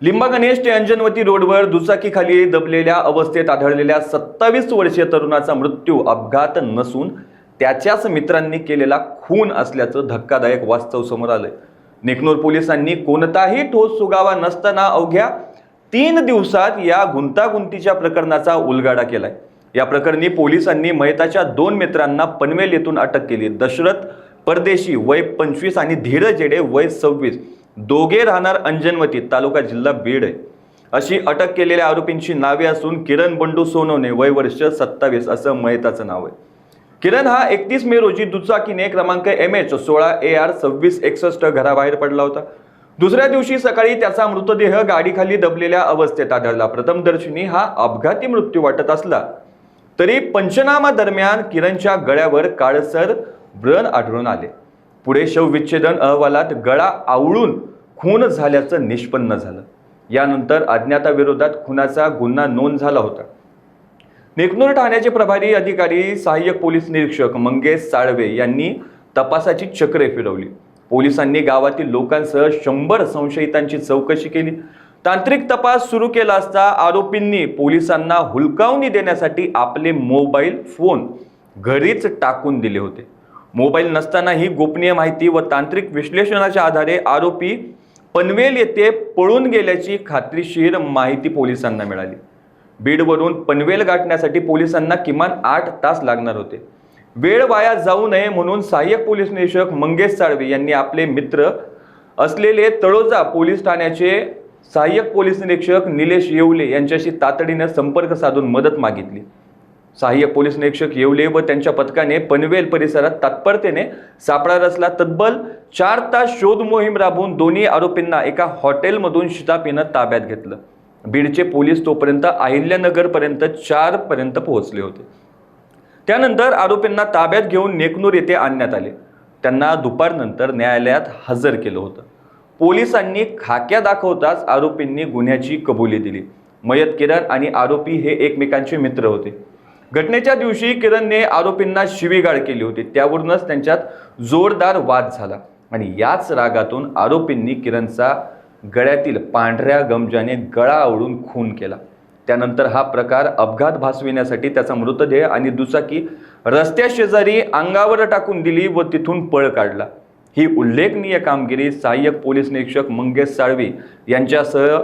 लिंबा गणेश ते अंजनवती रोडवर दुचाकीखाली दबलेल्या अवस्थेत आढळलेल्या 27 वर्षीय तरुणाचा मृत्यू अपघात नसून त्याच्याच मित्रांनी केलेला खून असल्याचं धक्कादायक वास्तव समोर आलंय। नेकनूर पोलिसांनी कोणताही ठोस सुगावा नसताना अवघ्या 3 दिवसात या गुंतागुंतीच्या प्रकरणाचा उलगडा केलाय। या प्रकरणी पोलिसांनी मयताच्या 2 मित्रांना पनवेल येथून अटक केली। दशरथ परदेशी वय 25 आणि धीरज येडे वय 26 दोघे राहणार अंजनवती तालुका जिल्हा बीड आहे। अशी अटक केलेल्या आरोपींची नावे असून किरण बंडू सोनवणे वय वर्ष 27 असं मयताचं नाव आहे। किरण हा 31 मे रोजी दुचाकीने क्रमांक MH 16 AR 2661 घराबाहेर पडला होता। दुसऱ्या दिवशी सकाळी त्याचा मृतदेह गाडीखाली दबलेल्या अवस्थेत आढळला। प्रथमदर्शनी हा अपघाती मृत्यू वाटत असला तरी पंचनामा दरम्यान किरणच्या गळ्यावर काळसर व्रण आढळून आले। पुढे शवविच्छेदन अहवालात गळा आवळून खून झाल्याचं निष्पन्न झालं। यानंतर अज्ञाताविरोधात खुनाचा गुन्हा नोंद झाला होता। नेकनूर ठाण्याचे प्रभारी अधिकारी सहाय्यक पोलीस निरीक्षक मंगेश साळवे यांनी तपासाची चक्रे फिरवली। पोलिसांनी गावातील लोकांसह 100 संशयितांची चौकशी केली। तांत्रिक तपास सुरू केला असता आरोपींनी पोलिसांना हुलकावणी देण्यासाठी आपले मोबाईल फोन घरीच टाकून दिले होते। मोबाईल नसतानाही गोपनीय माहिती व तांत्रिक विश्लेषणाच्या आधारे आरोपी पनवेल येथे पळून गेल्याची खात्रीशीर माहिती पोलिसांना मिळाली। बीडवरून पनवेल गाठण्यासाठी पोलिसांना किमान 8 तास लागणार होते। वेळ वाया जाऊ नये म्हणून सहाय्यक पोलीस निरीक्षक मंगेश साळवे यांनी आपले मित्र असलेले तळोजा पोलीस ठाण्याचे सहाय्यक पोलीस निरीक्षक निलेश येवले यांच्याशी तातडीने संपर्क साधून मदत मागितली। सहाय्यक पोलीस निरीक्षक येवले व त्यांच्या पथकाने पनवेल परिसरात तत्परतेने सापळा रचला। तब्बल 4 तास शोध मोहीम राबवून दोन्ही आरोपींना एका हॉटेलमधून शिताफीनं ताब्यात घेतलं। बीडचे पोलीस तोपर्यंत अहिल्यानगर पर्यंत 4 पर्यंत पोहोचले होते। त्यानंतर आरोपींना ताब्यात घेऊन नेकनूर येथे आणण्यात आले। त्यांना दुपारनंतर न्यायालयात हजर केलं होतं। पोलिसांनी खाक्या दाखवताच आरोपींनी गुन्ह्याची कबुली दिली। मयत किरण आणि आरोपी हे एकमेकांचे मित्र होते। घटनेच्या दिवशी किरणने आरोपींना शिवीगाळ केली होती। त्यावरूनच त्यांच्यात जोरदार वाद झाला आणि याच रागातून आरोपींनी किरणचा गळ्यातील पांढऱ्या गमजाने गळा आवळून खून केला। त्यानंतर हा प्रकार अपघात भासविण्यासाठी त्याचा मृतदेह आणि दुचाकी रस्त्या शेजारी अंगावर टाकून दिली व तिथून पळ काढला। ही उल्लेखनीय कामगिरी सहाय्यक पोलीस निरीक्षक मंगेश साळवे यांच्यासह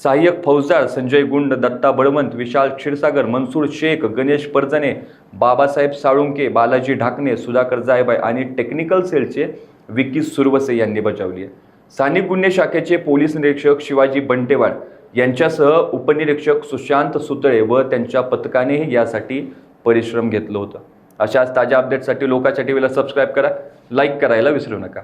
सहाय्यक फौजदार संजय गुंड, दत्ता बळवंत, विशाल क्षीरसागर, मनसूर शेख, गणेश परजने, बाबासाहेब साळुंके, बालाजी ढाकणे, सुधाकर जायबाई आणि टेक्निकल सेलचे विकी सुरवसे यांनी बजावली आहे। स्थानिक गुन्हे शाखेचे पोलीस निरीक्षक शिवाजी बंटेवाड यांच्यासह उपनिरीक्षक सुशांत सुतळे व त्यांच्या पथकानेही यासाठी परिश्रम घेतलं होतं। अशाच ताज्या अपडेट्ससाठी लोकाच्या टीव्हीला सबस्क्राईब करा, लाईक करायला विसरू नका।